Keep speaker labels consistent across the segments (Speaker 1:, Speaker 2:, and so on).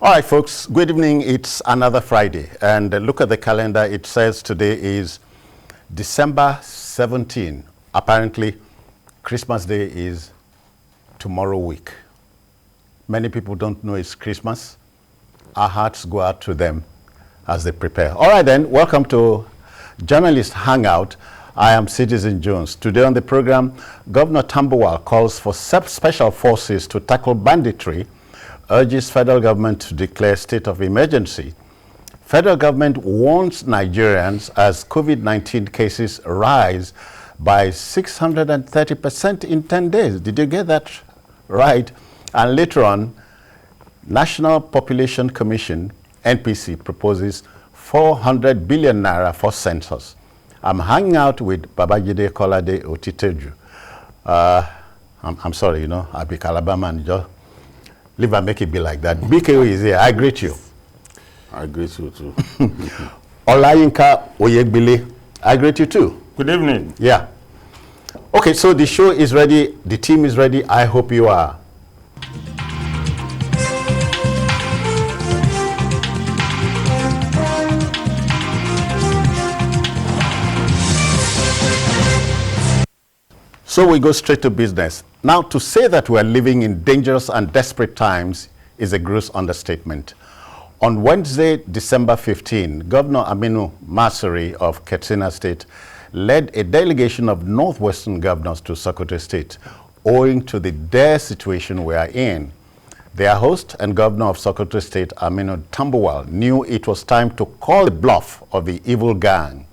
Speaker 1: All right, folks, good evening. It's another Friday, and look at the calendar. It says today is December 17. Apparently, Christmas Day is tomorrow week. Many people don't know it's Christmas. Our hearts go out to them as they prepare. All right, then, welcome to Journalists Hangout. I am Citizen Jones. Today on the program, Governor Tambuwal calls for special forces to tackle banditry, urges federal government to declare state of emergency. Federal government warns Nigerians as COVID-19 cases rise by 630% in 10 days. Did you get that right? And later on, National Population Commission, NPC, proposes 400 billion naira for census. I'm hanging out with Babajide Kolade Otiteju. I'm sorry, you know, I'll be Alabama and just live and make it be like that. BKO is here. I greet you.
Speaker 2: I greet you too.
Speaker 1: Olayinka Oyegbile, I greet you too.
Speaker 2: Good evening.
Speaker 1: Yeah. Okay, so the show is ready. The team is ready. I hope you are. So we go straight to business. Now, to say that we are living in dangerous and desperate times is a gross understatement. On Wednesday, December 15, Governor Aminu Masari of Katsina State led a delegation of northwestern governors to Sokoto State, owing to the dire situation we are in. Their host and governor of Sokoto State, Aminu Tambuwal, knew it was time to call the bluff of the evil gang.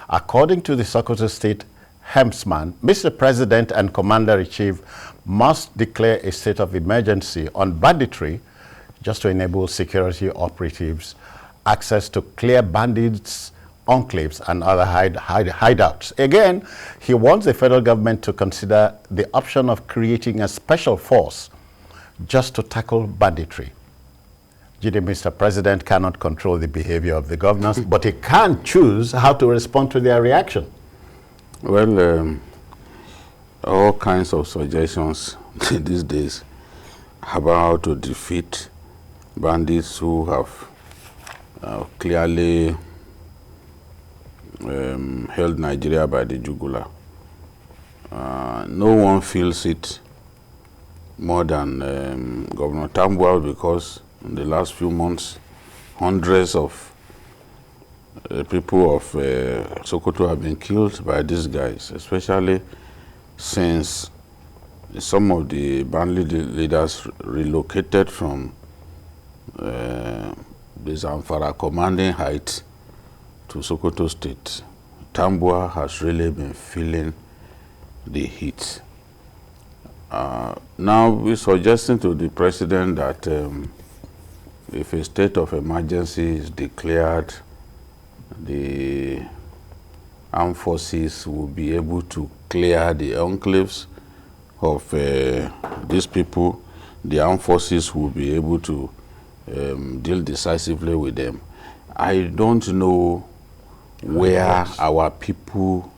Speaker 1: According to the Sokoto State Hemsman, Mr. President and Commander-in-Chief must declare a state of emergency on banditry just to enable security operatives access to clear bandits, enclaves, and other hideouts. Again, he wants the federal government to consider the option of creating a special force just to tackle banditry. Mr. President cannot control the behavior of the governors, but he can choose how to respond to their reaction.
Speaker 2: Well, all kinds of suggestions these days about how to defeat bandits who have clearly held Nigeria by the jugular. No one feels it more than Governor Tambuwal, because in the last few months, hundreds of people of Sokoto have been killed by these guys, especially since some of the band leaders relocated from the Zamfara commanding height to Sokoto State. Tambuwal has really been feeling the heat. Now we're suggesting to the president that if a state of emergency is declared, the armed forces will be able to clear the enclaves of these people. The armed forces will be able to deal decisively with them. I don't know where our people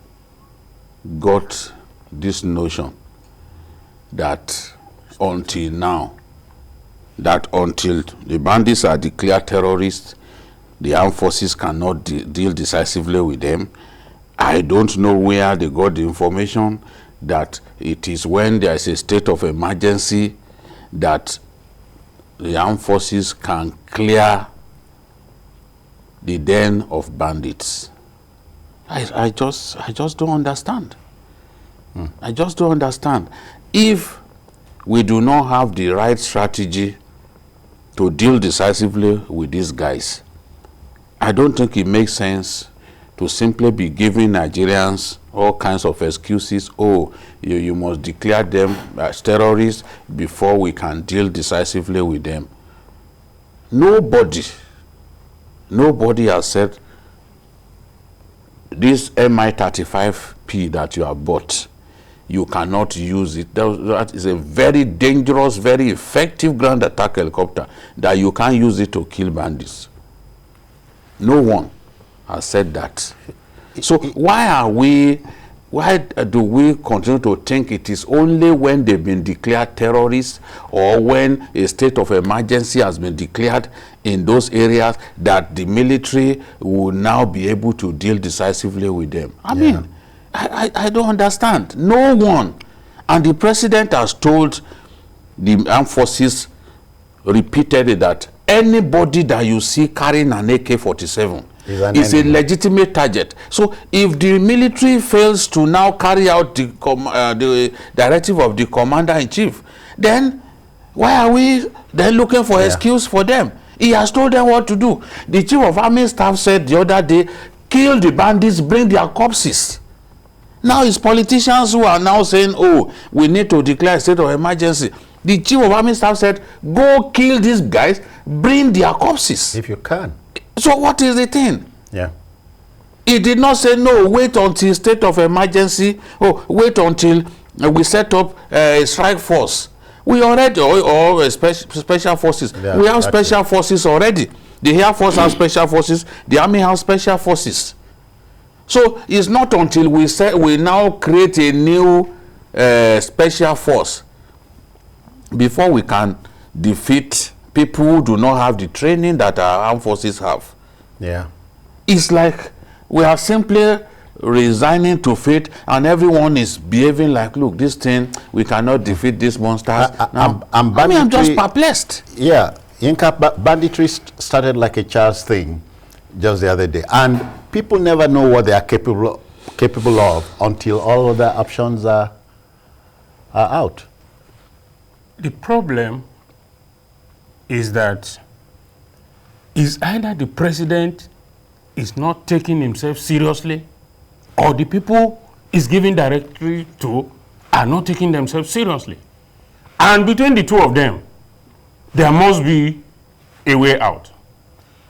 Speaker 2: got this notion that until now, that until the bandits are declared terrorists, the armed forces cannot deal decisively with them. I don't know where they got the information that it is when there is a state of emergency that the armed forces can clear the den of bandits. I just don't understand. I just don't understand. If we do not have the right strategy to deal decisively with these guys, I don't think it makes sense to simply be giving Nigerians all kinds of excuses. Oh, you must declare them as terrorists before we can deal decisively with them. Nobody has said this MI-35P that you have bought, you cannot use it. That is a very dangerous, very effective ground attack helicopter that you can't use it to kill bandits. No one has said that. So why are we why do we continue to think it is only when they've been declared terrorists or when a state of emergency has been declared in those areas that the military will now be able to deal decisively with them? I mean, I don't understand. No one. And the president has told the armed forces repeatedly that anybody that you see carrying an AK-47 is a legitimate target. So if the military fails to now carry out the directive of the commander-in-chief, then why are we then looking for excuse for them? He has told them what to do. The chief of army staff said the other day, kill the bandits, bring their corpses. Now it's politicians who are now saying, oh, we need to declare a state of emergency. The chief of army staff said, go kill these guys, bring their corpses.
Speaker 1: If you can.
Speaker 2: So what is the thing?
Speaker 1: Yeah.
Speaker 2: He did not say, no, wait until state of emergency, or wait until we set up a strike force. We already, or special forces. Yeah, we have special forces already. The Air Force has special forces. The Army has special forces. So it's not until we say we now create a new special force before we can defeat people who do not have the training that our armed forces have.
Speaker 1: Yeah. It's
Speaker 2: like we are simply resigning to fate and everyone is behaving like, look, this thing, we cannot defeat these monsters. I'm just perplexed.
Speaker 1: Yeah. Inca banditry started like a child's thing just the other day. And people never know what they are capable of until all other options are out.
Speaker 3: The problem is that is either the president is not taking himself seriously or the people is giving directory to are not taking themselves seriously. And between the two of them, there must be a way out.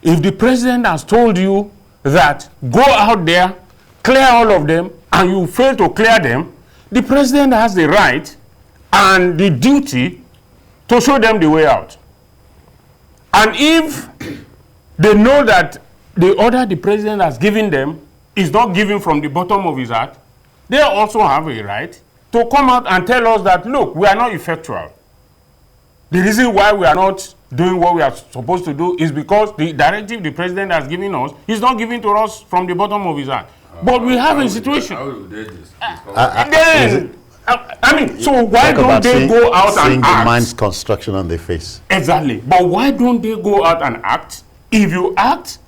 Speaker 3: If the president has told you that go out there, clear all of them, and you fail to clear them, the president has the right and the duty to show them the way out. And if they know that the order the president has given them is not given from the bottom of his heart, they also have a right to come out and tell us that, look, we are not effectual. The reason why we are not doing what we are supposed to do is because the directive the president has given us is not given to us from the bottom of his heart. But we have a situation. So why don't they go out and
Speaker 1: seeing
Speaker 3: act?
Speaker 1: The mind's construction on their face.
Speaker 3: Exactly. But why don't they go out and act? If you act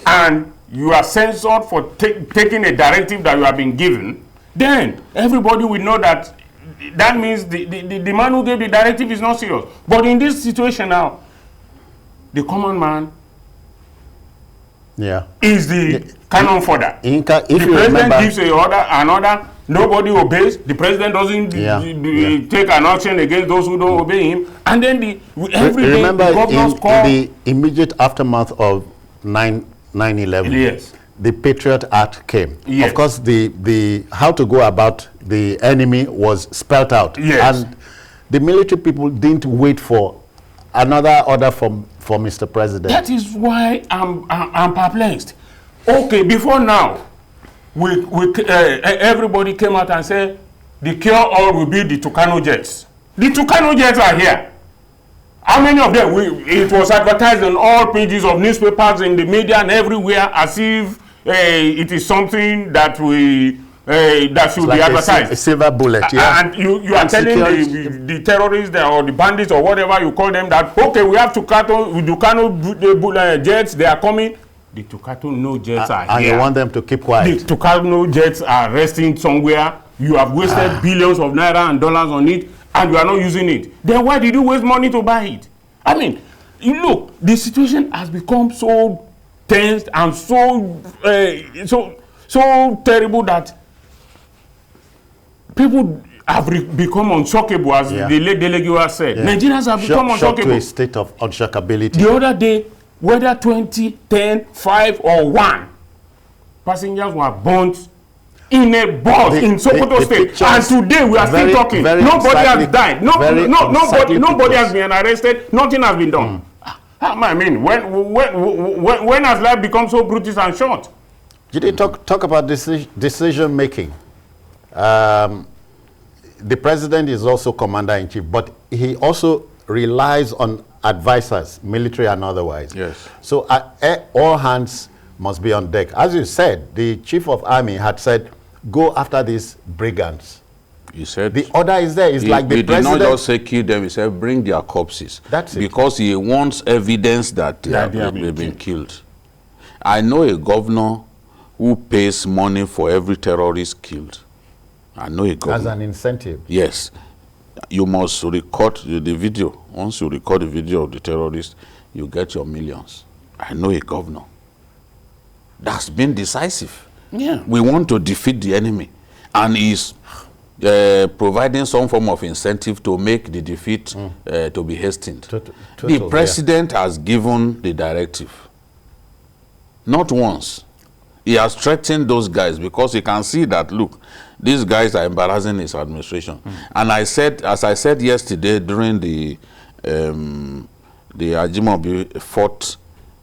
Speaker 3: and you are censored for taking a directive that you have been given, then everybody will know that that means the man who gave the directive is not serious. But in this situation now, the common man is the cannon fodder. The president gives an order, nobody obeys. The president doesn't take an action against those who don't obey him. And then
Speaker 1: remember in the immediate aftermath of 9/11,
Speaker 3: yes,
Speaker 1: the Patriot Act came.
Speaker 3: Yes.
Speaker 1: Of course, the how to go about the enemy was spelled out.
Speaker 3: Yes.
Speaker 1: And the military people didn't wait for another order from Mr. President.
Speaker 3: That is why I'm perplexed. Okay, before now, everybody came out and said the cure-all will be the Tucano jets. The Tucano jets are here. How many of them? It was advertised on all pages of newspapers, in the media, and everywhere, as if it is something that that should be advertised.
Speaker 1: A silver bullet,
Speaker 3: And you are telling the terrorists or the bandits or whatever you call them that, okay, we have Tucano jets, they are coming. The Tucano jets are here.
Speaker 1: And you want them to keep quiet.
Speaker 3: The Tucano jets are resting somewhere. You have wasted billions of naira and dollars on it, and you are not using it. Then why did you waste money to buy it? I mean, look, the situation has become so tense and so terrible that people have become unshockable, as the late Delegua said. Nigerians have become unshockable.
Speaker 1: Shocked to a state of unshockability.
Speaker 3: The other day, whether 20, 10, 5, or 1, passengers were burnt in a bus in Sokoto State. And today we are still talking. Nobody has died. Nobody has been arrested. Nothing has been done. I mean, when has life become so brutal and short?
Speaker 1: Did they talk about decision making? The president is also commander-in-chief, but he also relies on advisors, military and otherwise.
Speaker 2: Yes.
Speaker 1: So all hands must be on deck. As you said, the chief of army had said, go after these brigands.
Speaker 2: He said
Speaker 1: the order is there. It's like the president.
Speaker 2: He did not just say kill them. He said bring their corpses.
Speaker 1: That's it.
Speaker 2: Because he wants evidence that they've been killed. I know a governor who pays money for every terrorist killed. I know a governor.
Speaker 1: As an incentive.
Speaker 2: Yes. You must record the video. Once you record the video of the terrorist, you get your millions. I know a governor. That's been decisive.
Speaker 3: Yeah.
Speaker 2: We want to defeat the enemy. And he's providing some form of incentive to make the defeat to be hastened. The president has given the directive. Not once. He has threatened those guys because he can see that, look, these guys are embarrassing his administration. And I said, as I said yesterday during the Ajimobi 4th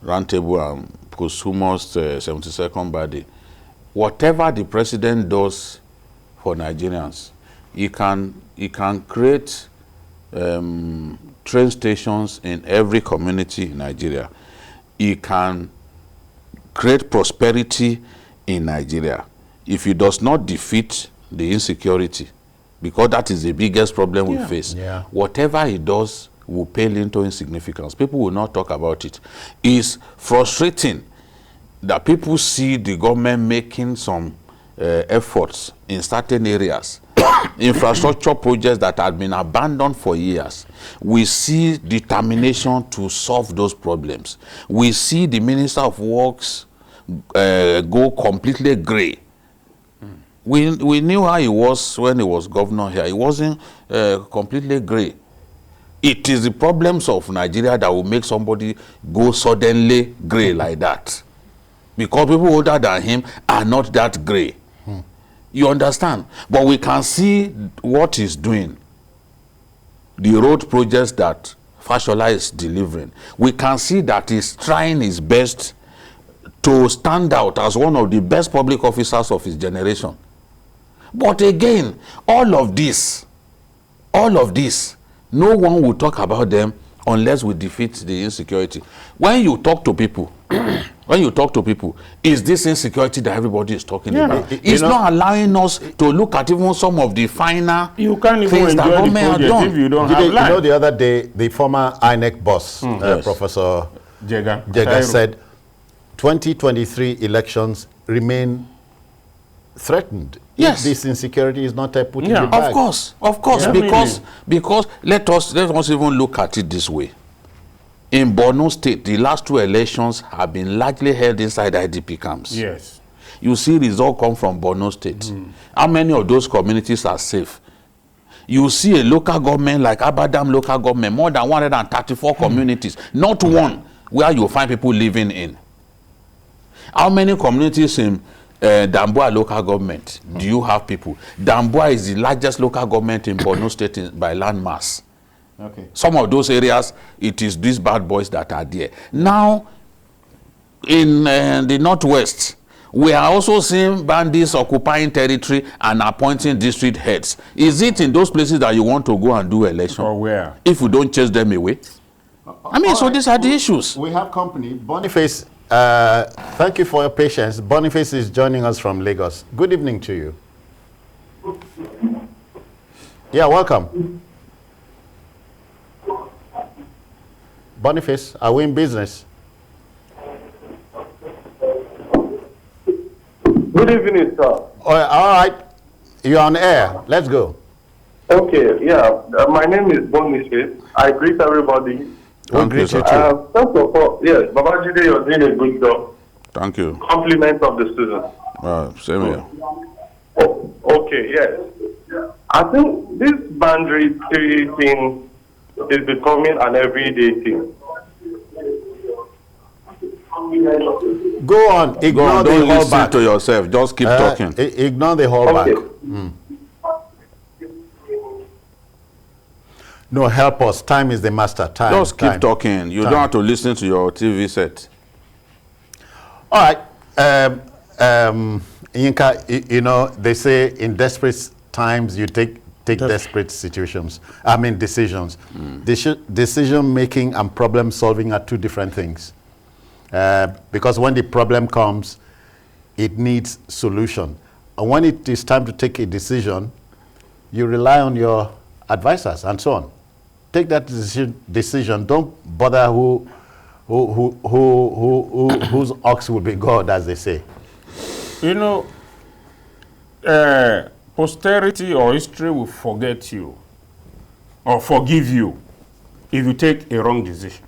Speaker 2: Roundtable and posthumous 72nd birthday, whatever the president does for Nigerians, he can create train stations in every community in Nigeria. He can create prosperity in Nigeria if he does not defeat the insecurity, because that is the biggest problem we face.
Speaker 1: Yeah.
Speaker 2: Whatever he does will pale into insignificance. People will not talk about it. It's frustrating that people see the government making some efforts in certain areas, infrastructure projects that had been abandoned for years. We see determination to solve those problems. We see the Minister of Works go completely gray. We knew how he was when he was governor here. He wasn't completely gray. It is the problems of Nigeria that will make somebody go suddenly gray like that. Because people older than him are not that gray. You understand? But we can see what he's doing. The road projects that Fashola is delivering. We can see that he's trying his best to stand out as one of the best public officers of his generation. But again, all of this, no one will talk about them unless we defeat the insecurity. When you talk to people, is this insecurity that everybody is talking about? It's not allowing us to look at even some of the finer
Speaker 3: you can't even
Speaker 2: things that
Speaker 3: enjoy the
Speaker 2: government
Speaker 3: project if you don't have
Speaker 1: You
Speaker 3: life.
Speaker 1: know, the other day, the former INEC boss,
Speaker 2: Yes.
Speaker 1: Professor
Speaker 3: Jega
Speaker 1: said 2023 elections remain threatened.
Speaker 2: Yes.
Speaker 1: If this insecurity is not put in
Speaker 3: Yeah.
Speaker 1: the bag.
Speaker 2: Of course,
Speaker 3: Yeah.
Speaker 2: because let us even look at it this way. In Borno State, the last 2 elections have been largely held inside IDP camps.
Speaker 3: Yes.
Speaker 2: You see results come from Borno State. How many of those communities are safe? You see a local government like Abadam local government, more than 134 communities, not one where you find people living in. How many communities in Tambuwal local government do you have people? Tambuwal is the largest local government in Borno State by land mass.
Speaker 1: Okay.
Speaker 2: Some of those areas, it is these bad boys that are there. Now, in the Northwest, we are also seeing bandits occupying territory and appointing district heads. Is it in those places that you want to go and do election?
Speaker 3: Or where?
Speaker 2: If you don't chase them away? I mean, so these are the issues.
Speaker 1: We have company. Boniface, thank you for your patience. Boniface is joining us from Lagos. Good evening to you. Yeah, welcome. Boniface, are we in business?
Speaker 4: Good evening, sir.
Speaker 1: All right, you're on air. Let's go.
Speaker 4: Okay, yeah. My name is Boniface. I greet everybody.
Speaker 1: We'll greet you too.
Speaker 4: First of all, yes, Babajide, you're doing a good job.
Speaker 2: Thank you.
Speaker 4: Compliment of the students.
Speaker 2: Same here.
Speaker 4: Oh, okay, yes. I think this boundary thing is becoming an everyday thing.
Speaker 1: Go on. Ignore the
Speaker 2: Don't
Speaker 1: whole
Speaker 2: listen
Speaker 1: back.
Speaker 2: to yourself. Just keep talking.
Speaker 1: Ignore the whole
Speaker 4: Okay.
Speaker 1: back. No, help us. Time is the master. Time.
Speaker 2: Just keep
Speaker 1: time.
Speaker 2: talking. You
Speaker 1: Time.
Speaker 2: don't have to listen to your TV set.
Speaker 1: All right. Yinka, you know, they say in desperate times you take desperate situations. I mean, decisions. Decision making and problem solving are two different things. Because when the problem comes, it needs solution. And when it is time to take a decision, you rely on your advisors and so on. Take that decision. Don't bother whose ox will be God, as they say.
Speaker 3: You know, posterity or history will forget you or forgive you if you take a wrong decision.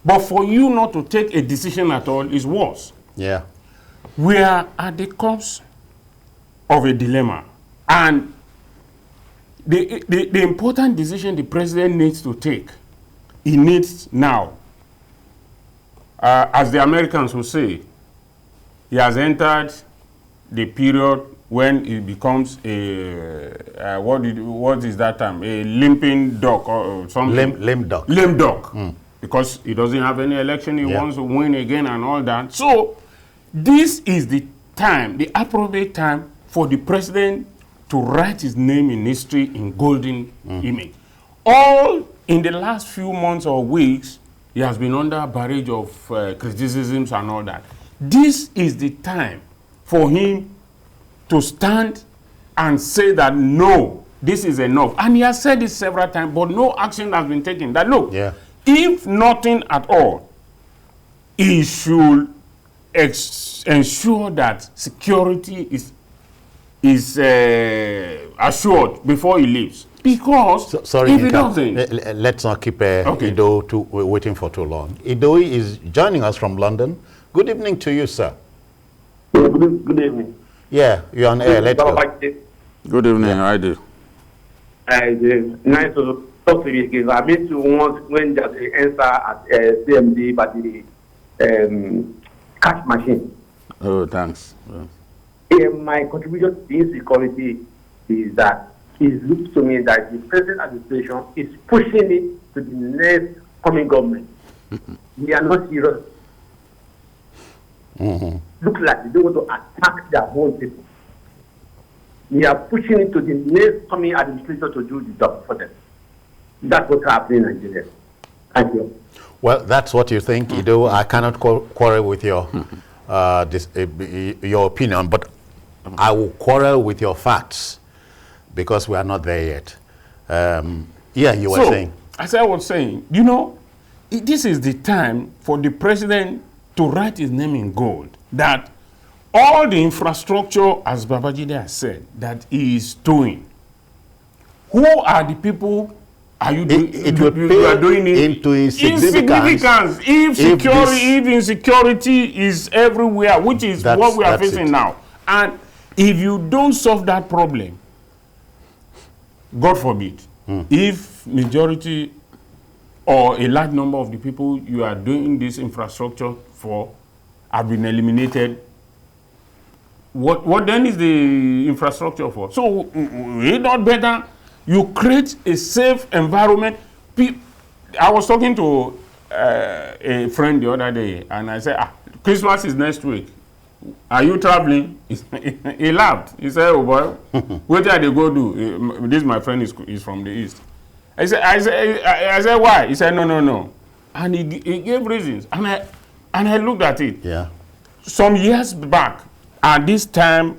Speaker 3: But for you not to take a decision at all is worse.
Speaker 1: Yeah.
Speaker 3: We are at the cusp of a dilemma. And the important decision the president needs to take, he needs now. As the Americans will say, he has entered the period when it becomes a, what is that term? A limping duck or something?
Speaker 1: Lame duck.
Speaker 3: Lame duck. Because he doesn't have any election, he wants to win again and all that. So this is the time, the appropriate time for the president to write his name in history in golden image. All in the last few months or weeks, he has been under a barrage of criticisms and all that. This is the time for him to stand and say that no, this is enough. And he has said this several times, but no action has been taken. That look, if nothing at all, he should ensure that security is assured before he leaves. Because
Speaker 1: sorry,
Speaker 3: if he doesn't,
Speaker 1: let's not keep Ido waiting for too long. Ido is joining us from London. Good evening to you, sir.
Speaker 5: Good evening.
Speaker 1: Yeah, you're on air. Let's go.
Speaker 2: Good evening. I do.
Speaker 5: Nice to talk to you again. I mean, to want when there's an answer at CMD, but the cash machine.
Speaker 2: Oh, thanks.
Speaker 5: My contribution to insecurity is that it looks to me that the present administration is pushing it to the next coming government. We are not serious. Look like they don't want to attack their own people. We are pushing it to the next coming administration to do the job for them. That's what's happening in Nigeria. Thank you.
Speaker 1: Well, that's what you think, Ido. I cannot quarrel with your your opinion, but I will quarrel with your facts because we are not there yet. Yeah, you were saying.
Speaker 3: As I was saying, you know, this is the time for the president to write his name in gold. That all the infrastructure, as Babajide has said, that he is doing. Who are the people? Are you doing? You are doing it
Speaker 1: into insignificance.
Speaker 3: If insecurity is everywhere, which is what we are facing now, and if you don't solve that problem, God forbid, if majority or a large number of the people you are doing this infrastructure for have been eliminated, what then is the infrastructure for? So, is not better you create a safe environment? I was talking to a friend the other day, and I said, Christmas is next week. Are you traveling? He laughed. He said, oh boy, where did they go do? This my friend is from the east. I said, why? He said, no. And he gave reasons. And I looked at it.
Speaker 1: Yeah.
Speaker 3: Some years back, at this time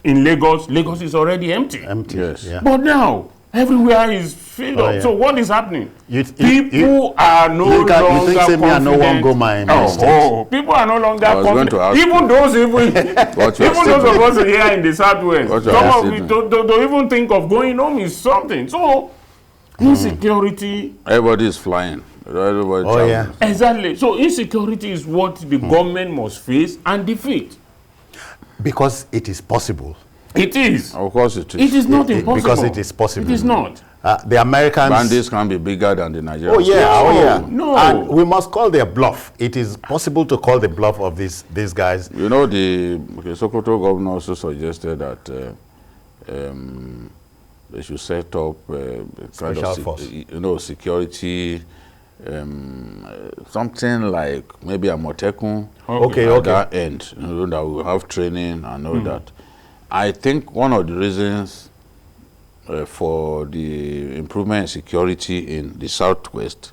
Speaker 3: in Lagos is already empty.
Speaker 2: Yes.
Speaker 1: Yeah.
Speaker 3: But now, everywhere is filled up.
Speaker 1: Yeah.
Speaker 3: So what is happening?
Speaker 1: People
Speaker 3: are no longer confident. People are no longer confident. Even those of us here in the Southwest, some of it don't even think of going home is something. So, insecurity.
Speaker 2: Everybody is flying.
Speaker 1: Yeah.
Speaker 3: Exactly. So insecurity is what the government must face and defeat.
Speaker 1: Because it is possible.
Speaker 3: It is.
Speaker 2: Of course it is.
Speaker 3: It is not impossible.
Speaker 1: Because it is possible.
Speaker 3: It is not.
Speaker 1: The Americans...
Speaker 2: Bandits can be bigger than the Nigerians.
Speaker 1: Oh yeah.
Speaker 3: No.
Speaker 1: And we must call their bluff. It is possible to call the bluff of these guys.
Speaker 2: You know, the Sokoto governor also suggested that they should set up kind
Speaker 1: Special
Speaker 2: of
Speaker 1: force.
Speaker 2: security something like maybe a Motekun
Speaker 1: Okay,
Speaker 2: at
Speaker 1: okay.
Speaker 2: that end, you know, that we have training and all that. I think one of the reasons for the improvement in security in the southwest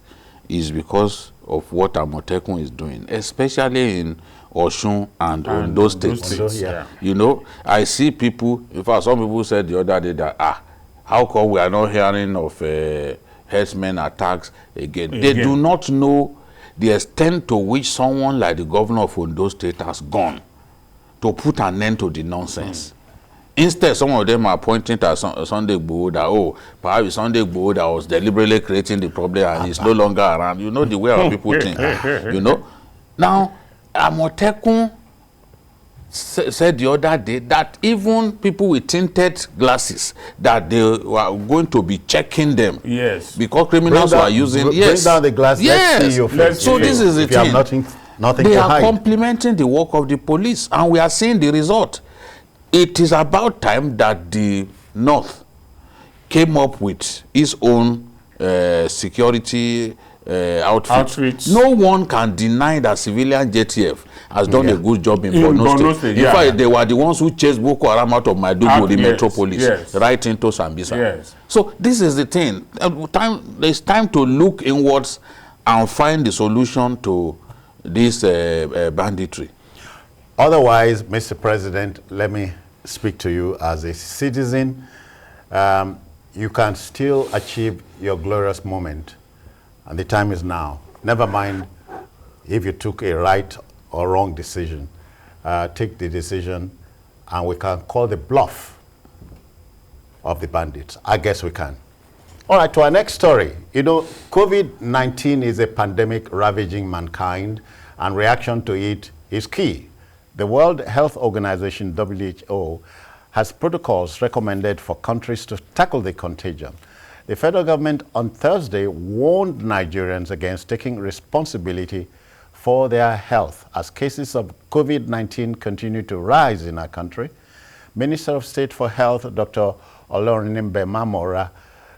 Speaker 2: is because of what Amotekun is doing, especially in Osun and Ondo states.
Speaker 3: Ondo,
Speaker 1: yeah.
Speaker 2: You know, I see people, in fact, some people said the other day that, how come we are not hearing of herdsmen attacks again? They do not know the extent to which someone like the governor of Ondo State has gone to put an end to the nonsense. Instead, some of them are pointing to Sunday Igboho that, oh, perhaps Sunday Igboho that was deliberately creating the problem and he's no longer around. You know the way our people think, you know. Now, Amotekun said the other day that even people with tinted glasses, that they were going to be checking them.
Speaker 3: Yes.
Speaker 2: Because criminals were using,
Speaker 1: Bring down the glass, let's see your face.
Speaker 2: So this is the
Speaker 1: If you have
Speaker 2: thing.
Speaker 1: nothing
Speaker 2: They
Speaker 1: to
Speaker 2: are
Speaker 1: hide.
Speaker 2: complementing the work of the police, and we are seeing the result. It is about time that the North came up with its own security outfit. No one can deny that civilian JTF has done a good job in Borno State. In fact, they were the ones who chased Boko Haram out of Maiduguri, the metropolis, right into Sambisa.
Speaker 3: Yes.
Speaker 2: So this is the thing. It's time to look inwards and find the solution to this banditry.
Speaker 1: Otherwise, Mr. President, let me speak to you as a citizen. You can still achieve your glorious moment, and the time is now. Never mind if you took a right or wrong decision. Take the decision, and we can call the bluff of the bandits. I guess we can. All right, to our next story. You know, COVID-19 is a pandemic ravaging mankind, and reaction to it is key. The World Health Organization, WHO, has protocols recommended for countries to tackle the contagion. The federal government on Thursday warned Nigerians against taking responsibility for their health as cases of COVID-19 continue to rise in our country. Minister of State for Health, Dr. Olorinimbe Mamora,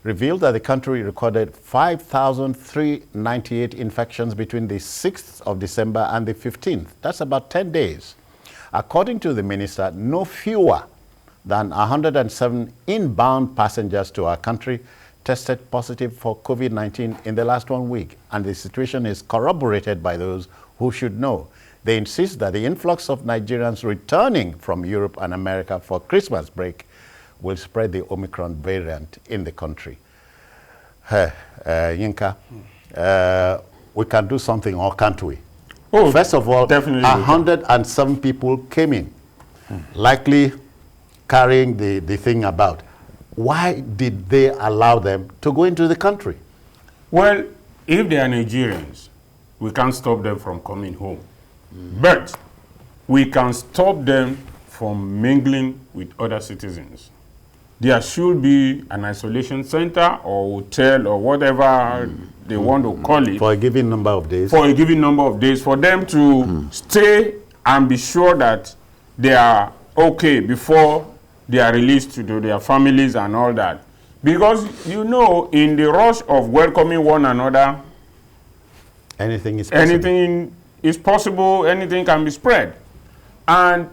Speaker 1: revealed that the country recorded 5,398 infections between the 6th of December and the 15th. That's about 10 days. According to the minister, no fewer than 107 inbound passengers to our country tested positive for COVID-19 in the last 1 week, and the situation is corroborated by those who should know. They insist that the influx of Nigerians returning from Europe and America for Christmas break will spread the Omicron variant in the country. Yinka, we can do something, or can't we?
Speaker 3: Oh,
Speaker 1: first of all,
Speaker 3: definitely
Speaker 1: 107 people came in, likely carrying the thing about. Why did they allow them to go into the country?
Speaker 3: Well, if they are Nigerians, we can't stop them from coming home. But we can stop them from mingling with other citizens. There should be an isolation center or hotel or whatever they want to call it.
Speaker 1: For a given number of days.
Speaker 3: For a given number of days, for them to stay and be sure that they are okay before they are released to their families and all that. Because, you know, in the rush of welcoming one another,
Speaker 1: anything is possible.
Speaker 3: Anything is possible, anything can be spread. And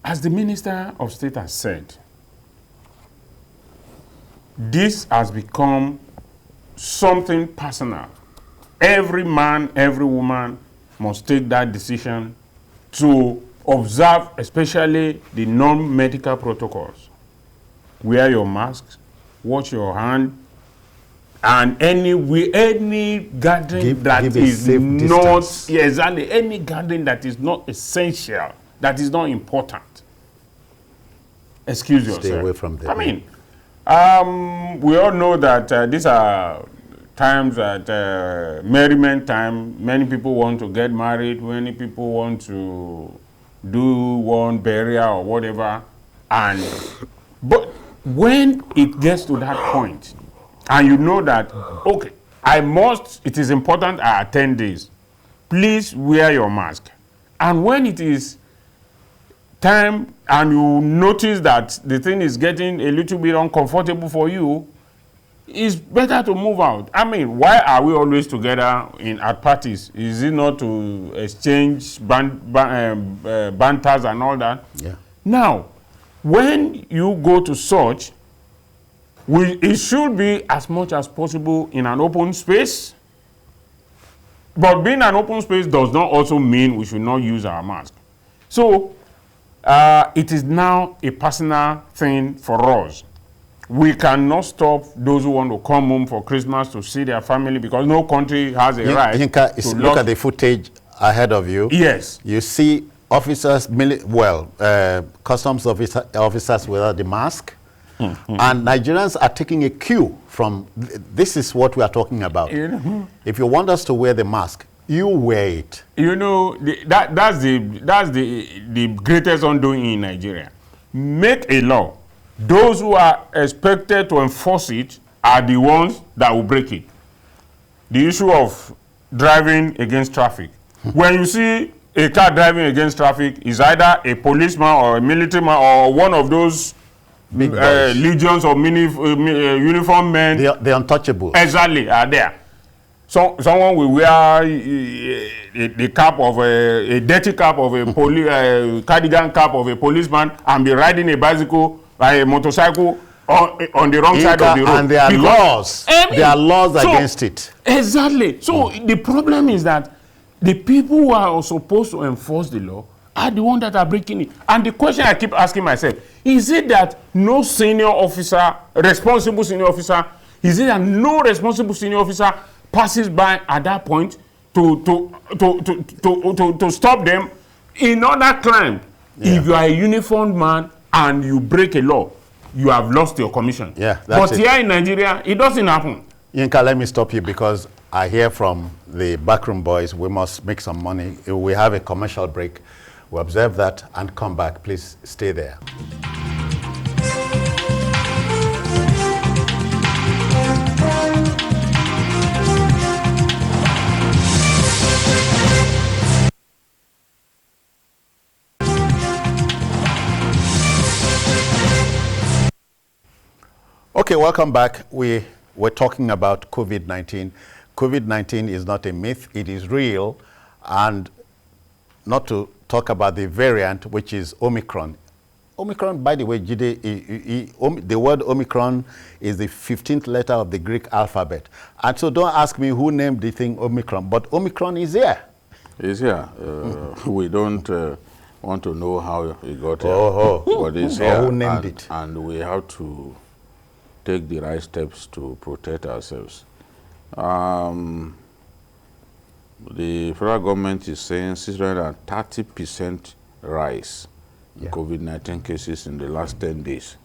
Speaker 3: as the Minister of State has said, this has become something personal. Every man, every woman must take that decision to observe, especially the non-medical protocols. Wear your masks, wash your hand, and any gathering that is not, exactly, any gathering that is not essential, that is not important, excuse yourself.
Speaker 1: Stay away from them.
Speaker 3: I mean, we all know that these are times that merriment time. Many people want to get married. Many people want to do one burial or whatever. But when it gets to that point, and you know that, okay, it is important I attend this, please wear your mask. And when it is time and you notice that the thing is getting a little bit uncomfortable for you, it's better to move out. I mean, why are we always together at parties? Is it not to exchange banters and all that?
Speaker 1: Yeah.
Speaker 3: Now, when you go to such, it should be as much as possible in an open space. But being an open space does not also mean we should not use our mask. So, it is now a personal thing for us. We cannot stop those who want to come home for Christmas to see their family because no country has a right
Speaker 1: Yinka,
Speaker 3: to
Speaker 1: look at the footage ahead of you.
Speaker 3: Yes.
Speaker 1: You see officers, customs officers without the mask. And Nigerians are taking a cue from, this is what we are talking about. If you want us to wear the mask, you wear it.
Speaker 3: You know, that's the greatest undoing in Nigeria. Make a law. Those who are expected to enforce it are the ones that will break it. The issue of driving against traffic. When you see a car driving against traffic, is either a policeman or a military man or one of those legions of uniformed men.
Speaker 1: The untouchable.
Speaker 3: Exactly, are there. So someone will wear the cap of a dirty cap of a cardigan cap of a policeman and be riding a bicycle, a motorcycle on the wrong side of the road.
Speaker 1: And there are laws. There are laws against it.
Speaker 3: Exactly. So the problem is that the people who are supposed to enforce the law are the ones that are breaking it. And the question I keep asking myself, is it that no senior officer, responsible senior officer, is it that no responsible senior officer passes by at that point to stop them in other crime? Yeah. If you are a uniformed man and you break a law, you have lost your commission.
Speaker 1: Yeah,
Speaker 3: but here in Nigeria, it doesn't happen.
Speaker 1: Yinka, let me stop you because I hear from the backroom boys we must make some money. We have a commercial break. We'll observe that and come back. Please stay there. Okay, welcome back. We're talking about COVID-19. COVID-19 is not a myth, it is real. And not to talk about the variant, which is Omicron. Omicron, by the way, Jide, the word Omicron is the 15th letter of the Greek alphabet. And so don't ask me who named the thing Omicron, but Omicron is here.
Speaker 2: It's here. We don't want to know how it got here, but it's here.
Speaker 1: Who named it?
Speaker 2: And we have to take the right steps to protect ourselves. The federal government is saying 630% rise in COVID-19 cases in the last 10 days.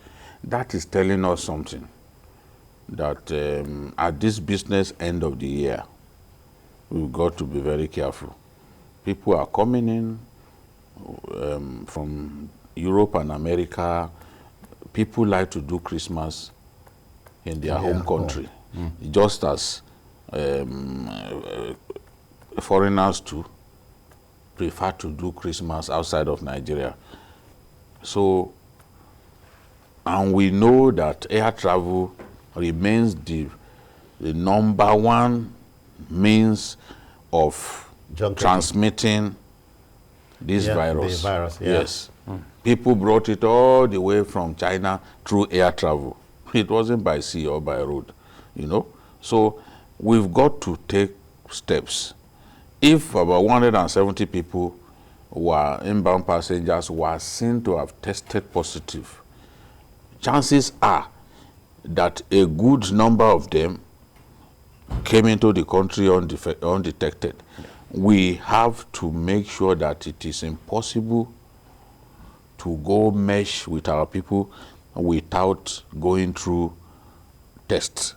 Speaker 2: That is telling us something, that at this business end of the year, we've got to be very careful. People are coming in from Europe and America. People like to do Christmas in their home country, just as foreigners too prefer to do Christmas outside of Nigeria. So, and we know that air travel remains the number one means of transmitting this virus.
Speaker 1: The virus,
Speaker 2: Yes. People brought it all the way from China through air travel. It wasn't by sea or by road, you know. So we've got to take steps. If about 170 people were inbound passengers were seen to have tested positive, chances are that a good number of them came into the country undetected. We have to make sure that it is impossible to go mesh with our people without going through tests.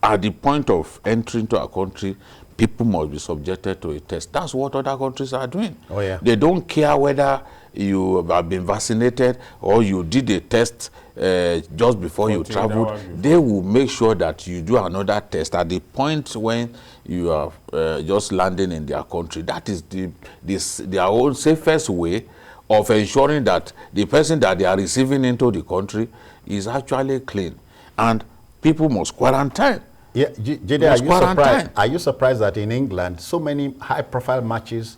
Speaker 2: At the point of entering to our country, people must be subjected to a test. That's what other countries are doing.
Speaker 1: Oh, yeah.
Speaker 2: They don't care whether you have been vaccinated or you did a test just before you traveled. They will make sure that you do another test at the point when you are just landing in their country. That is their own safest way of ensuring that the person that they are receiving into the country is actually clean. And people must quarantine.
Speaker 1: Yeah, Jide, are you surprised that in England so many high-profile matches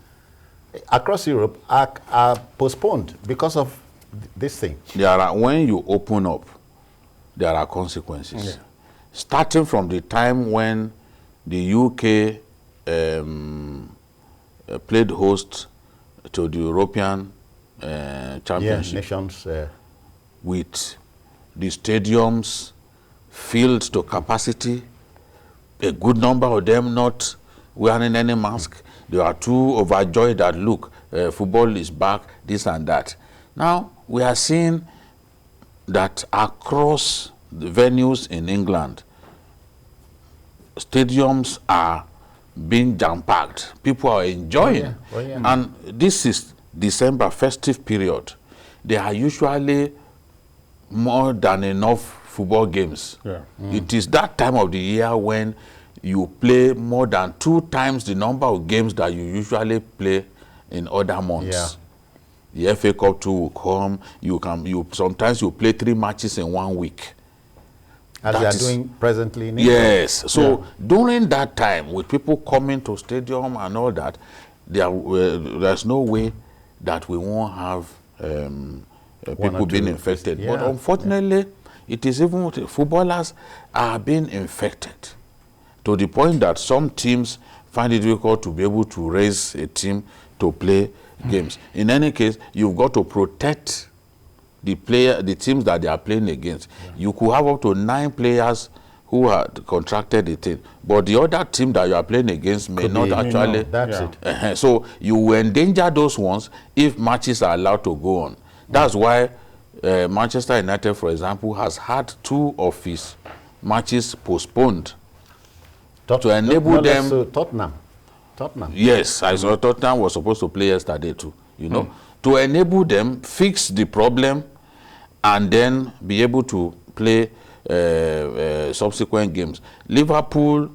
Speaker 1: across Europe are postponed because of this thing?
Speaker 2: When you open up, there are consequences. Yeah. Starting from the time when the UK played host to the European Championship,
Speaker 1: Nations,
Speaker 2: with the stadiums filled to capacity, a good number of them not wearing any mask. They are too overjoyed that, look, football is back, this and that. Now, we are seeing that across the venues in England, stadiums are being jam-packed. People are enjoying. And this is December festive period. There are usually more than enough football games. It is that time of the year when you play more than 2 times the number of games that you usually play in other months. The FA Cup 2 will come. Sometimes you play 3 matches in 1 week.
Speaker 1: As they are doing presently in England.
Speaker 2: Yes. So during that time, with people coming to stadium and all that, there's no way that we won't have people being infected. But unfortunately, it is even footballers are being infected to the point that some teams find it difficult to be able to raise a team to play games. In any case, you've got to protect the teams that they are playing against. You could have up to 9 players who had contracted the thing, but the other team that you are playing against may not actually.
Speaker 1: That's it.
Speaker 2: So you will endanger those ones if matches are allowed to go on. That's why Manchester United, for example, has had 2 of his matches postponed to enable them.
Speaker 1: So Tottenham.
Speaker 2: Yes, I saw Tottenham was supposed to play yesterday too. You know, to enable them fix the problem and then be able to play subsequent games. Liverpool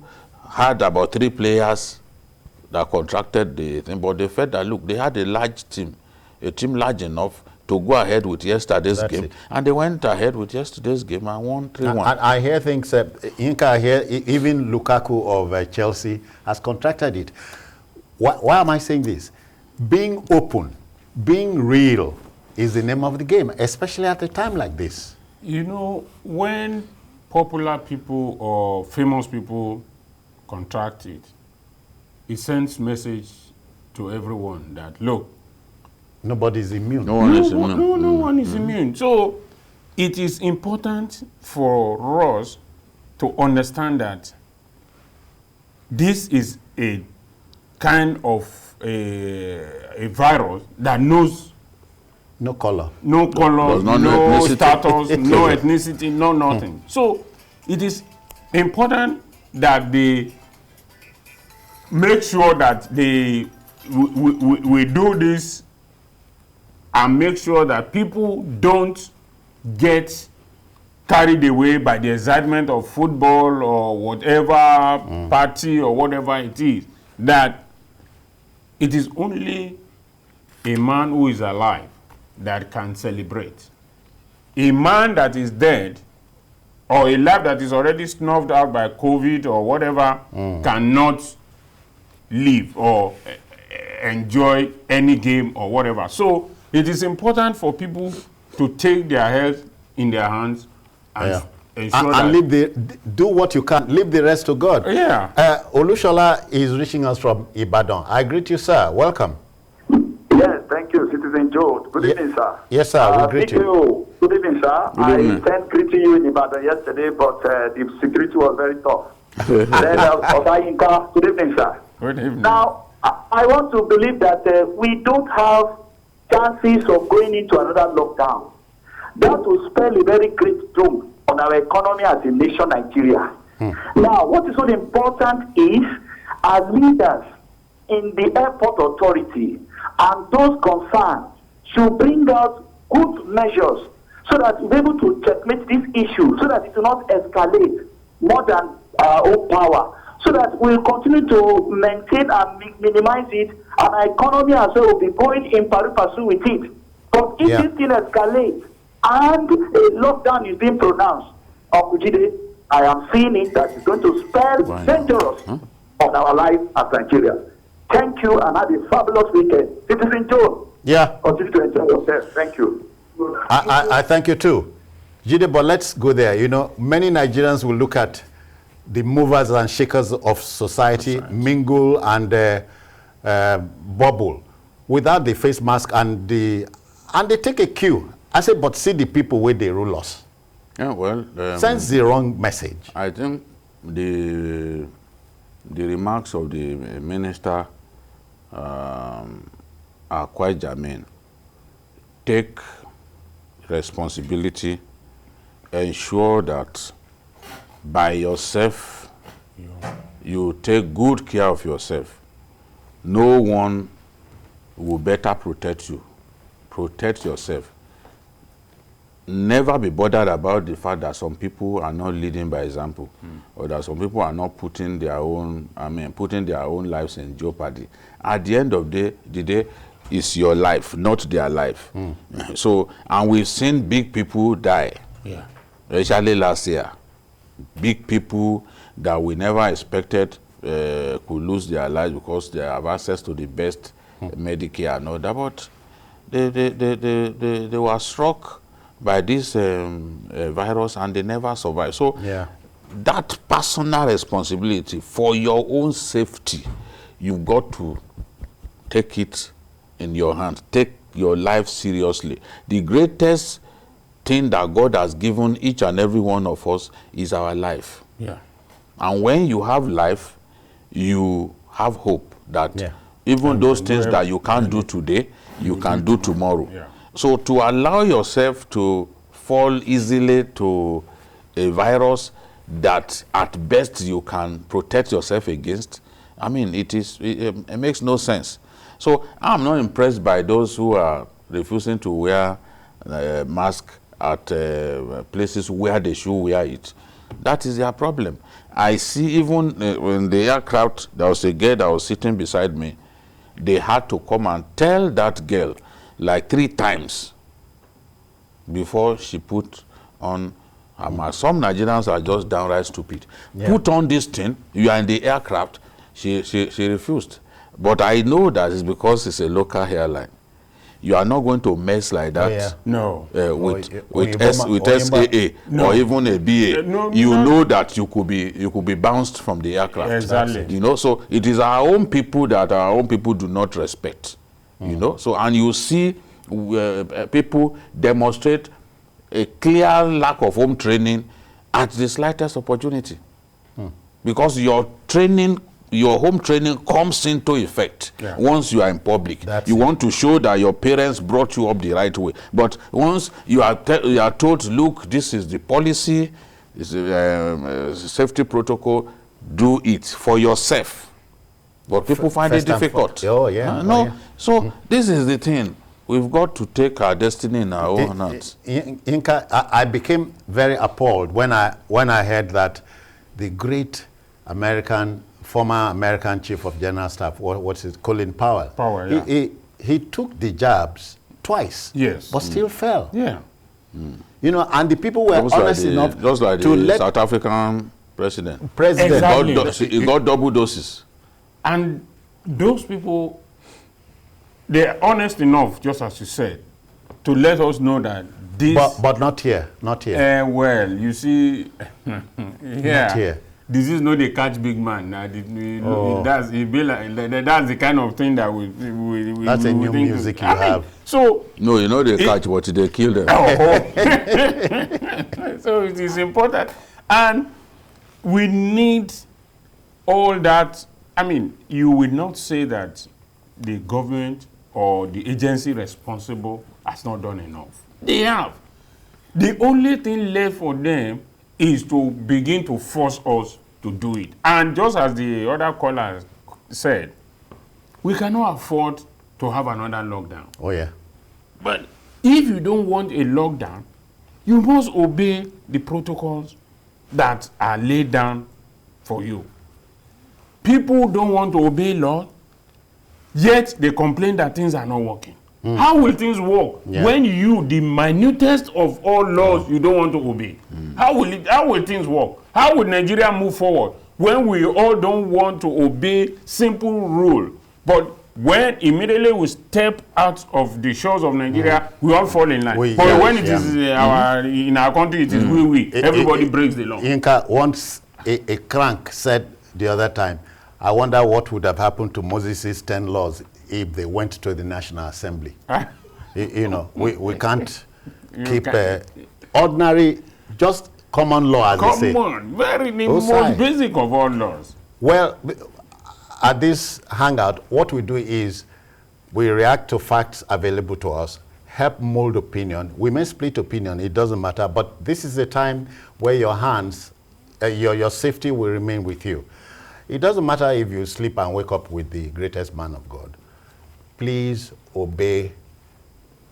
Speaker 2: had about 3 players that contracted the thing, but they felt that, look, they had a large team, a team large enough to go ahead with yesterday's game. And they went ahead with yesterday's game and won 3-1.
Speaker 1: And I hear things, Inca, I hear even Lukaku of Chelsea has contracted it. Why am I saying this? Being open, being real is the name of the game, especially at a time like this.
Speaker 3: You know, when popular people or famous people contract it, it sends message to everyone that, look,
Speaker 1: nobody is immune.
Speaker 3: No one is immune. So it is important for us to understand that this is a kind of a virus that knows
Speaker 1: no color,
Speaker 3: no status, no ethnicity, no nothing. So it is important that they make sure that we do this and make sure that people don't get carried away by the excitement of football or whatever party or whatever it is. That it is only a man who is alive that can celebrate. A man that is dead or a life that is already snuffed out by COVID or whatever cannot live or enjoy any game or whatever. So it is important for people to take their health in their hands and ensure
Speaker 1: and leave do what you can. Leave the rest to God. Olushola is reaching us from Ibadan. I greet you, sir. Welcome.
Speaker 6: Yes, thank you, Citizen Joe. Good evening, sir.
Speaker 1: Yes, sir. We greet you.
Speaker 6: Good evening, sir.
Speaker 2: Good evening.
Speaker 6: I sent greeting you in Ibadan yesterday, but the security was very tough. Then, Obayinka, good evening, sir.
Speaker 3: Good evening.
Speaker 6: Now, I want to believe that we don't have chances of going into another lockdown. That will spell a very great doom on our economy as a nation, Nigeria. Now, what is so important is, as leaders in the airport authority and those concerned should bring out good measures so that we're able to checkmate this issue, so that it will not escalate more than our own power, so that we'll continue to maintain and minimize it, and our economy as well will be going in pari passu with it. But if this thing escalates and a lockdown is being pronounced, I am seeing it that is going to spell dangerous on our life as Nigeria. Thank you and have a fabulous weekend. Citizen Joe.
Speaker 1: Yeah.
Speaker 6: Continue to enjoy yourself. Thank you.
Speaker 1: I thank you too. Jide, but let's go there. You know, many Nigerians will look at the movers and shakers of society, mingle and bubble without the face mask and they take a cue. I say, but see the people where they rule us.
Speaker 2: Yeah, well,
Speaker 1: sends the wrong message.
Speaker 2: I think the remarks of the minister are quite germane. Take responsibility, ensure that by yourself, you take good care of yourself. No one will better protect you. Protect yourself. Never be bothered about the fact that some people are not leading by example, or that some people are not putting their own lives in jeopardy. At the end of the day, it's your life, not their life. So, and we've seen big people die.
Speaker 3: Yeah.
Speaker 2: Especially last year. Big people that we never expected could lose their lives because they have access to the best Medicare and all that. But they were struck by this virus and they never survived. So that personal responsibility for your own safety, you've got to take it in your hands. Take your life seriously. The greatest thing that God has given each and every one of us is our life.
Speaker 3: Yeah.
Speaker 2: And when you have life, you have hope that even those things that you can't do today, you can do tomorrow.
Speaker 3: Yeah.
Speaker 2: So to allow yourself to fall easily to a virus that at best you can protect yourself against, I mean, it makes no sense. So I'm not impressed by those who are refusing to wear a mask at places where they should wear it. That is their problem. I see even in the aircraft, there was a girl that was sitting beside me. They had to come and tell that girl like 3 times before she put on her mask. Some Nigerians are just downright stupid. Put on this thing, you are in the aircraft. She refused. But I know that it's because it's a local airline. You are not going to mess like that.
Speaker 3: No.
Speaker 2: With SAA or even a BA. You know that you could be bounced from the aircraft.
Speaker 3: Exactly.
Speaker 2: You know, so it is our own people that our own people do not respect. You know, so and you see people demonstrate a clear lack of home training at the slightest opportunity, because your home training comes into effect once you are in public. You want to show that your parents brought you up the right way. But once you are told, look, this is the policy, this is a safety protocol, do it for yourself. But people find it difficult. So this is the thing. We've got to take our destiny in our own hands.
Speaker 1: Inka, I became very appalled when I heard that the great former American Chief of General Staff, what's it, Colin Powell. He took the jabs twice, but still fell. You know, and the people were honest enough
Speaker 2: just like
Speaker 1: to
Speaker 2: the South African president.
Speaker 3: Exactly.
Speaker 2: He got double doses.
Speaker 3: And those people, they're honest enough, just as you said, to let us know that this...
Speaker 1: But not here, not here.
Speaker 3: Well, you see,
Speaker 1: Not here.
Speaker 3: Disease no they catch big man. That's the kind of thing that we
Speaker 1: that's a new music you have.
Speaker 3: So
Speaker 2: no, you know they catch what they kill them.
Speaker 3: So it is important, and we need all that. I mean, you will not say that the government or the agency responsible has not done enough. They have. The only thing left for them is to begin to force us to do it. And just as the other caller said, we cannot afford to have another lockdown. But if you don't want a lockdown, you must obey the protocols that are laid down for you. People don't want to obey law, yet they complain that things are not working. How will things work when you, the minutest of all laws, you don't want to obey? How will things work? How would Nigeria move forward when we all don't want to obey simple rule? But when immediately we step out of the shores of Nigeria, we all fall in line. But when it is in our country, it is everybody breaks the law.
Speaker 1: Inca, once a crank said the other time, I wonder what would have happened to Moses' 10 laws if they went to the National Assembly. You know, we can't keep ordinary, just common law, as they say.
Speaker 3: Common, the most basic of all laws.
Speaker 1: Well, at this hangout, what we do is we react to facts available to us, help mold opinion. We may split opinion, it doesn't matter, but this is a time where your hands, your safety will remain with you. It doesn't matter if you sleep and wake up with the greatest man of God. Please obey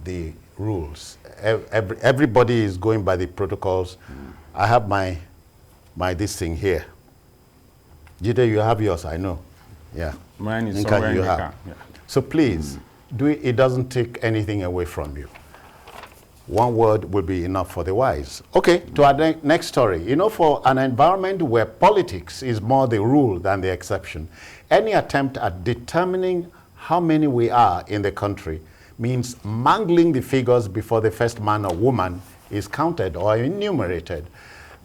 Speaker 1: the rules. Everybody is going by the protocols. I have my this thing here. Jide, you have yours, I know. Yeah.
Speaker 3: Mine is somewhere in the car. Yeah.
Speaker 1: So please, do it. It doesn't take anything away from you. One word will be enough for the wise. Okay, to our next story. You know, for an environment where politics is more the rule than the exception, any attempt at determining how many we are in the country means mangling the figures before the first man or woman is counted or enumerated.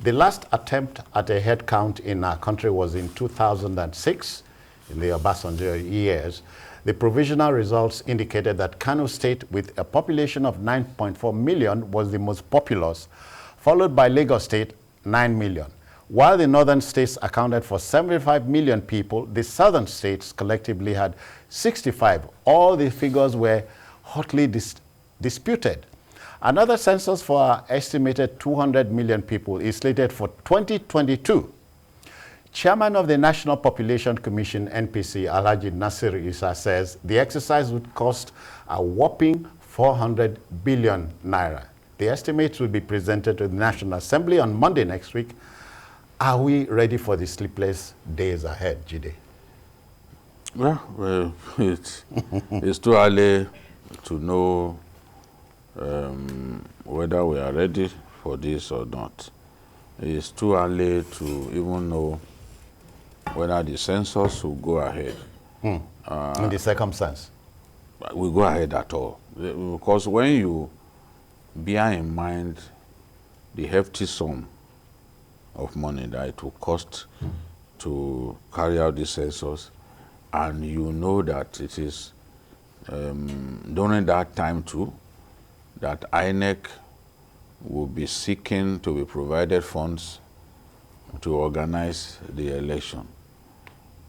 Speaker 1: The last attempt at a head count in our country was in 2006, in the Obasanjo years. The provisional results indicated that Kano State, with a population of 9.4 million, was the most populous, followed by Lagos State, 9 million. While the northern states accounted for 75 million people, the southern states collectively had 65. All the figures were hotly disputed. Another census for our estimated 200 million people is slated for 2022. Chairman of the National Population Commission, NPC, Alhaji Nasir Isa, says the exercise would cost a whopping 400 billion naira. The estimates will be presented to the National Assembly on Monday next week. Are we ready for the sleepless days ahead, Jide?
Speaker 2: Well, it's too early to know whether we are ready for this or not. It's too early to even know whether the census will go ahead.
Speaker 1: In the circumstance?
Speaker 2: Will go ahead at all. Because when you bear in mind the hefty sum of money that it will cost to carry out the census, and you know that it is during that time too, that INEC will be seeking to be provided funds to organize the election.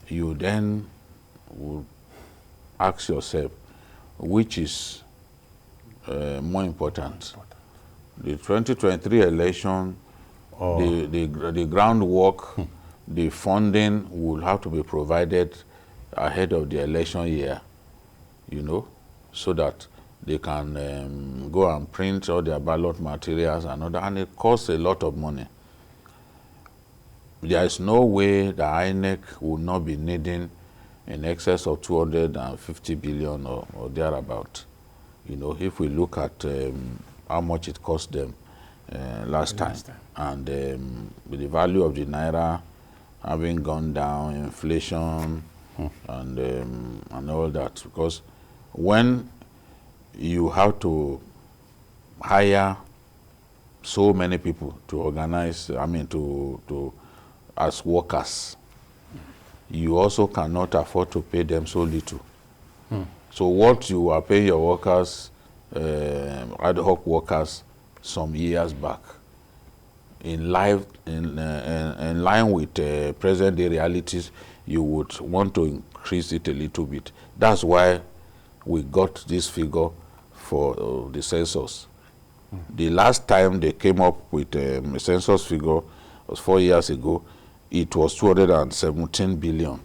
Speaker 2: You then will ask yourself, which is more important? The 2023 election, the groundwork, the funding will have to be provided ahead of the election year, you know, so that they can go and print all their ballot materials and all that, and it costs a lot of money. There is no way the INEC will not be needing in excess of 250 billion or thereabout. You know, if we look at how much it cost them last time, and with the value of the naira having gone down, inflation, and all that, because when you have to hire so many people to organize, to as workers, you also cannot afford to pay them so little. So what you are paying your workers, ad hoc workers, some years back, in line with present day realities, you would want to increase it a little bit. That's why we got this figure for the census. The last time they came up with a census figure was 4 years ago. It was 217 billion.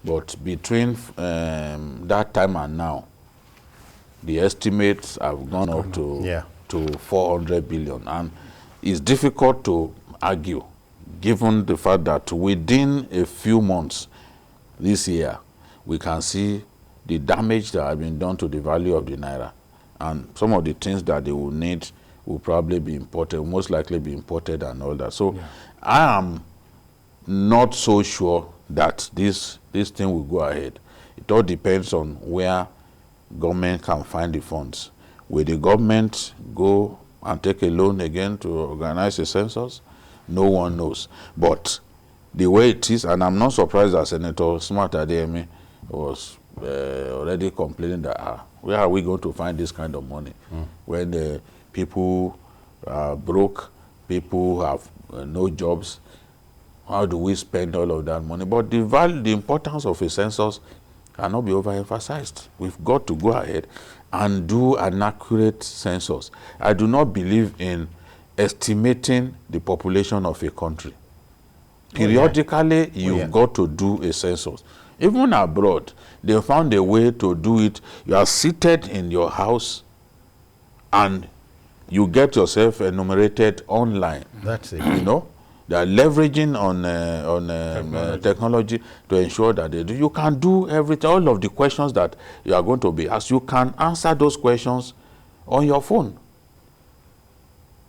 Speaker 2: But between that time and now, the estimates have gone up to 400 billion. And it's difficult to argue, given the fact that within a few months this year, we can see the damage that has been done to the value of the naira, and some of the things that they will need will probably be imported, will most likely be imported and all that. So I am not so sure that this thing will go ahead. It all depends on where government can find the funds. Will the government go and take a loan again to organize a census? No one knows. But the way it is, and I'm not surprised that Senator Smart Adeyemi was already complaining that where are we going to find this kind of money when the people are broke, people have no jobs? How do we spend all of that money? But the importance of a census cannot be overemphasized. We've got to go ahead and do an accurate census. I do not believe in estimating the population of a country. Periodically, you've got to do a census. Even abroad, they found a way to do it. You are seated in your house and you get yourself enumerated online.
Speaker 1: That's it.
Speaker 2: You know, they are leveraging on technology to ensure that they do. You can do everything, all of the questions that you are going to be asked. You can answer those questions on your phone.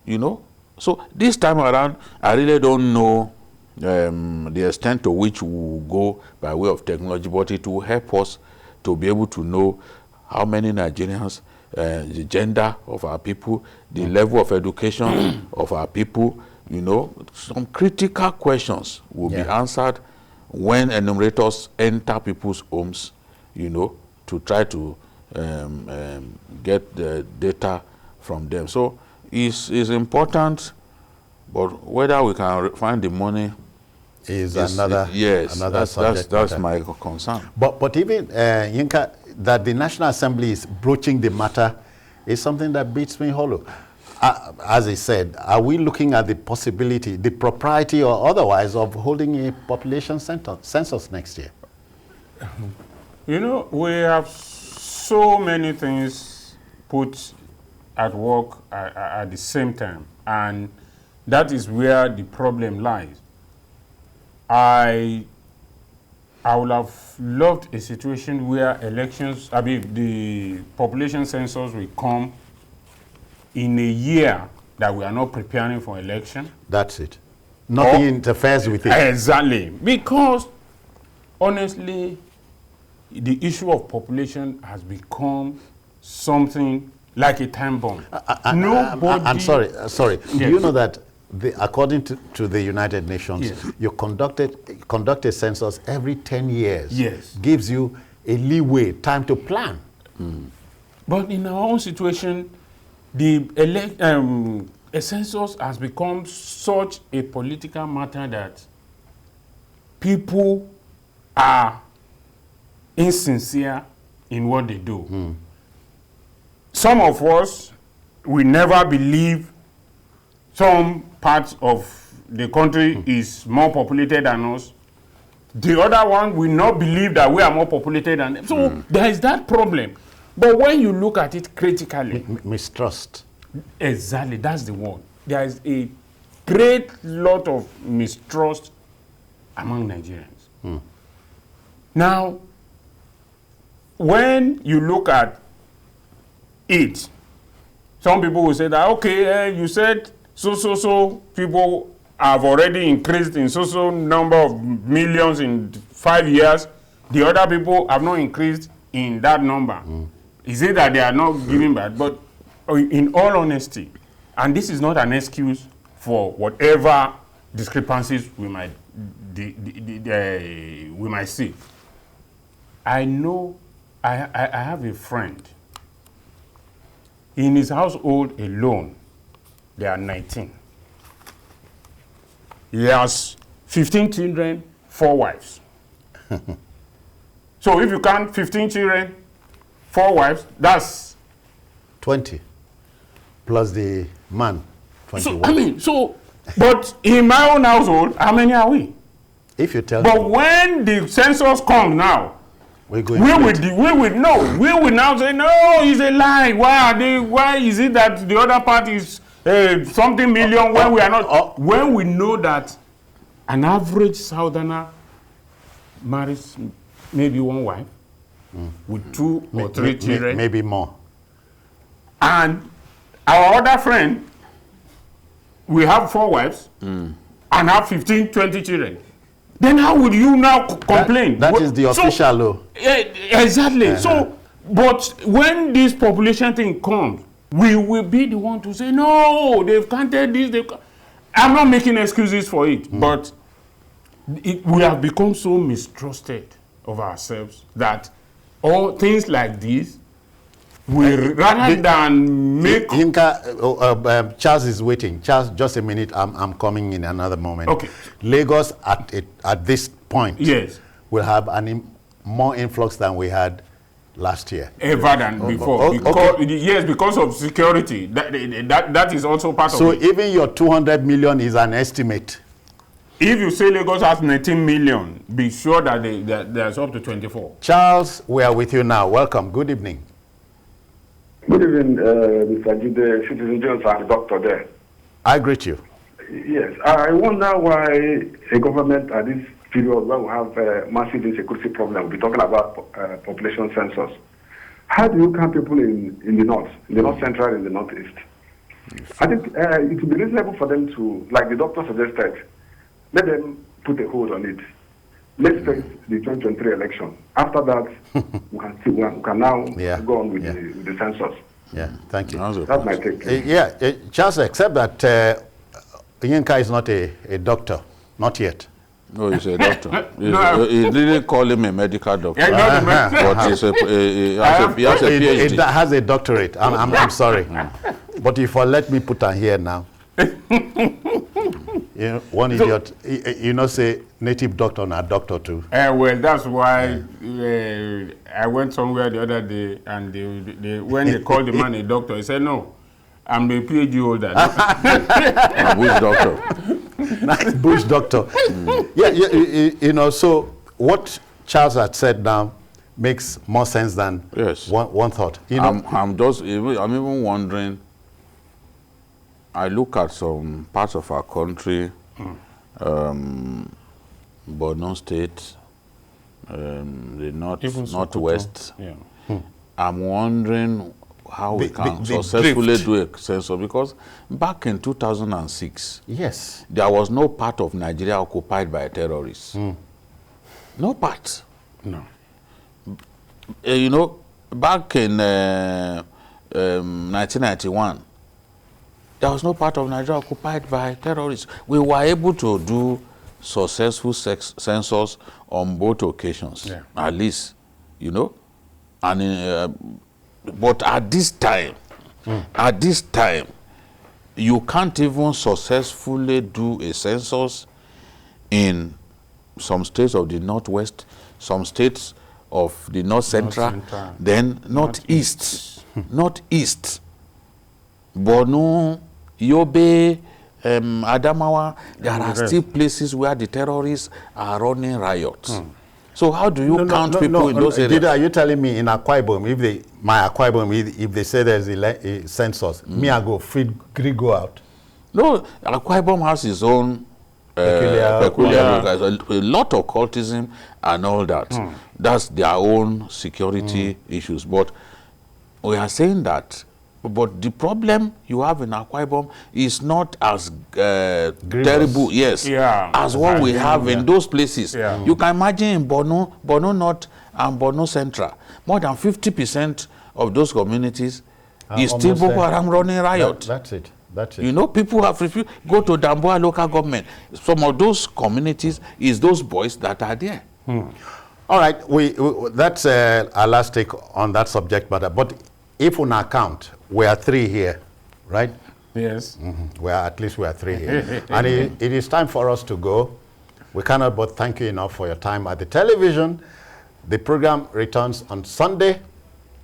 Speaker 2: You know, so this time around, I really don't know the extent to which we will go by way of technology, but it will help us to be able to know how many Nigerians, the gender of our people, the level of education of our people. You know, some critical questions will be answered when enumerators enter people's homes, you know, to try to get the data from them. So it's important, but whether we can find the money
Speaker 1: is another subject.
Speaker 2: That's my concern.
Speaker 1: But even Yinka, that the National Assembly is broaching the matter is something that beats me hollow. As I said, are we looking at the possibility, the propriety or otherwise, of holding a population census next year?
Speaker 3: You know, we have so many things put at work at the same time, and that is where the problem lies. I would have loved a situation where the population census will come in a year that we are not preparing for election.
Speaker 1: That's it. Nothing interferes with it.
Speaker 3: Exactly. Because, honestly, the issue of population has become something like a time bomb.
Speaker 1: I'm sorry. Yes. Do you know that according to the United Nations, you conduct a census every 10 years.
Speaker 3: Yes.
Speaker 1: Gives you a leeway, time to plan.
Speaker 3: But in our own situation, a census has become such a political matter that people are insincere in what they do. Some of us will never believe some parts of the country is more populated than us. The other one will not believe that we are more populated than them. So there is that problem. But when you look at it critically...
Speaker 1: mistrust.
Speaker 3: Exactly, that's the one. There is a great lot of mistrust among Nigerians. Now, when you look at it, some people will say that, okay, you said so people have already increased in so number of millions in 5 years. The other people have not increased in that number. Is it that they are not giving back? But in all honesty, and this is not an excuse for whatever discrepancies we might see. I know I have a friend. In his household alone, there are 19. He has 15 children, 4 wives. So if you count 15 children, 4 wives, that's
Speaker 1: 20 plus the man, 21.
Speaker 3: But in my own household, how many are we?
Speaker 1: If you tell me.
Speaker 3: But when the census comes now, we will now say, no, it's a lie. Why is it that the other part is something million when we are not? When we know that an average Southerner marries maybe 1 wife with 2 or 3 children.
Speaker 1: Maybe more.
Speaker 3: And Our other friend, we have 4 wives and have 15, 20 children. Then how would you now complain?
Speaker 1: That is the official law.
Speaker 3: Exactly. So, but when this population thing comes, we will be the one to say, no, they've counted this. I'm not making excuses for it, but we have become so mistrusted of ourselves that all things like this, rather than make...
Speaker 1: Yinka, Charles is waiting. Charles, just a minute. I'm coming in another moment.
Speaker 3: Okay.
Speaker 1: Lagos at this point,
Speaker 3: yes,
Speaker 1: will have more influx than we had last year.
Speaker 3: Ever than before. Yes, because of security. That is also part of it.
Speaker 1: So even your 200 million is an estimate.
Speaker 3: If you say Lagos has 19 million, be sure that there's up to 24.
Speaker 1: Charles, we are with you now. Welcome. Good evening.
Speaker 7: Good evening, Mr. Jude, Citizen Jones and the doctor there.
Speaker 1: I greet you.
Speaker 7: Yes, I wonder why a government at this period where we have massive insecurity problem, we're talking about population census. How do you count people in the north central, in the northeast? I think it would be reasonable for them to, like the doctor suggested, let them put a hold on it. Let's face the 2023 election. After that, we can now go on with the census.
Speaker 1: Yeah, thank you.
Speaker 7: That's my take.
Speaker 1: Charles, except that Yinka is not a doctor, not yet.
Speaker 2: No, he's a doctor. He didn't call him a medical doctor. But he has a PhD.
Speaker 1: It has a doctorate. I'm sorry. But if you let me put her here now. One idiot, say native doctor, not doctor too.
Speaker 3: Well, that's why I went somewhere the other day, and when they called the man a doctor, he said, no, I'm a PhD holder.
Speaker 2: A bush doctor.
Speaker 1: Nice bush doctor. So what Charles had said now makes more sense than one thought.
Speaker 2: I'm even wondering. I look at some parts of our country, Borno State, the northwest. I'm wondering how we can successfully do a census, because back in 2006, there was no part of Nigeria occupied by terrorists. No part.
Speaker 3: No.
Speaker 2: Back in 1991. There was no part of Nigeria occupied by terrorists. We were able to do successful census on both occasions, at least, And but at this time, you can't even successfully do a census in some states of the northwest, some states of the north central, then northeast, Borno, Yobe, Adamawa, there are still places where the terrorists are running riots. So how do you count people in those areas?
Speaker 1: Are you telling me in Akwa Ibom, if they say there's a census, me I go free go out?
Speaker 2: No, Akwa Ibom has its own peculiar a lot of cultism and all that. That's their own security issues. But we are saying that. But the problem you have in Akwa Ibom is not as terrible, as what we have in those places. You can imagine in Borno North and Borno Central, more than 50% of those communities is still Boko Haram running riot.
Speaker 1: That's it.
Speaker 2: People have refused. Go to Tambuwal local government. Some of those communities is those boys that are there.
Speaker 1: All right, that's our last take on that subject matter. But if on account, we are 3 here, right?
Speaker 3: Yes.
Speaker 1: At least we are 3 here. And it is time for us to go. We cannot but thank you enough for your time at the television. The program returns on Sunday,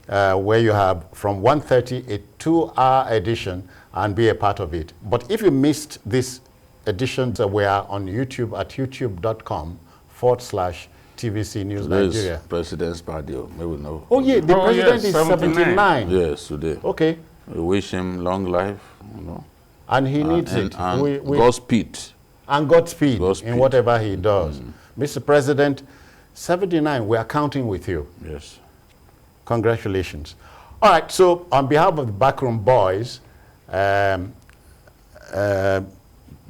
Speaker 1: where you have from 1:30 a 2-hour edition, and be a part of it. But if you missed this edition, we are on YouTube at youtube.com/TVC News Nigeria.
Speaker 2: President's birthday, maybe know.
Speaker 1: Oh yeah, the president is 79.
Speaker 2: Yes, today.
Speaker 1: Okay.
Speaker 2: We wish him long life,
Speaker 1: And he needs it.
Speaker 2: And Godspeed.
Speaker 1: And Godspeed in whatever he does. Mr. President, 79, we are counting with you.
Speaker 2: Yes.
Speaker 1: Congratulations. All right, so on behalf of the Backroom Boys,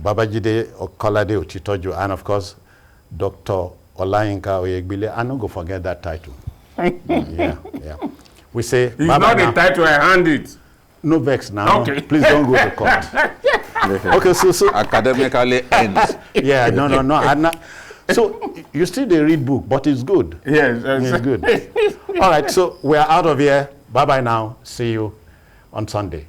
Speaker 1: Babajide Okolade Ochitoju, and of course, Dr. Olayinka Oyegbile. I'm not going to forget that title. Yeah. We say,
Speaker 3: it's not the title, I hand it.
Speaker 1: No vex now.
Speaker 3: Okay.
Speaker 1: Please don't go to court. Okay, so
Speaker 2: academically ends.
Speaker 1: Yeah, no. So you still they read book, but it's good.
Speaker 3: Yes,
Speaker 1: it's good. All right, so we're out of here. Bye-bye now. See you on Sunday.